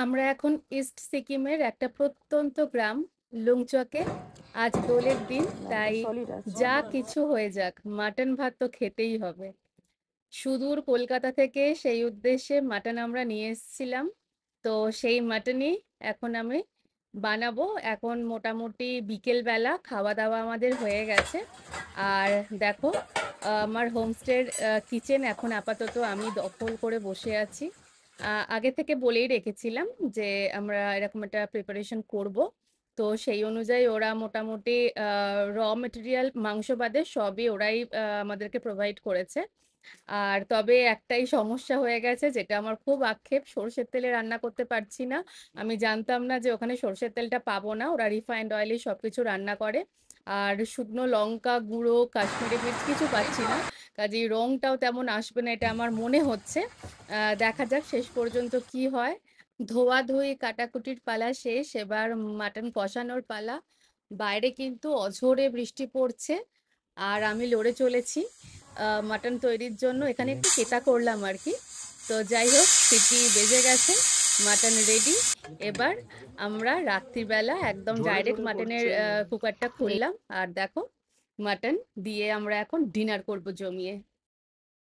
আমরা এখন ইস্ট সিকিমের একটা প্রত্যন্ত গ্রাম লুংচকে। আজ দোলের দিন, তাই সলিড আছে। যা কিছু হয়ে যাক মাটন ভাত তো খেতেই হবে। সুদূর কলকাতা থেকে সেই উদ্দেশ্যে মাটন আমরা নিয়ে এসেছিলাম। তো সেই মাটনই এখন আমি বানাবো। এখন মোটামুটি বিকেল বেলা খাওয়া দাওয়া আমাদের হয়ে গেছে। আর দেখো, আমার হোমস্টের কিচেন এখন আপাতত আমি দখল করে বসে আছি। আগে থেকে বলেই রেখেছিলাম যে আমরা এরকম একটা প্রিপারেশন করব। তো সেই অনুযায়ী ওরা মোটামুটি র মেটেরিয়াল মাংস বাদে সবই ওরাই আমাদেরকে প্রোভাইড করেছে। আর তবে একটাই সমস্যা হয়ে গেছে, যেটা আমার খুব আক্ষেপ, সরষের তেলে রান্না করতে পারছি না। আমি জানতাম না যে ওখানে সরষের তেলটা পাবো না, ওরা রিফাইন্ড অয়েলে সবকিছু রান্না করে। আর শুকনো লঙ্কা গুঁড়ো, কাশ্মীরি মির্চ কিছু পাচ্ছি না। কাজেই রংটাও তেমন আসবে না এটা আমার মনে হচ্ছে। দেখা যাক শেষ পর্যন্ত কি হয়। ধোয়াধুয়ি কাটাকুটির পালা শেষ, এবার মাটন কষানোর পালা। বাইরে কিন্তু অঝোরে বৃষ্টি পড়ছে, আর আমি লড়ে চলেছি মাটন তৈরির জন্য। এখানে একটু কেতা করলাম আর কি। তো যাই হোক, সিটি বেজে গেছে, মাটন রেডি। এবার আমরা রাত্রিবেলা একদম ঝরে ডাইরেক্ট ঝরে মাটনের পড়ছে। কুকারটা খুললাম, আর দেখো মাটন দিয়ে আমরা এখন ডিনার করব জমিয়ে।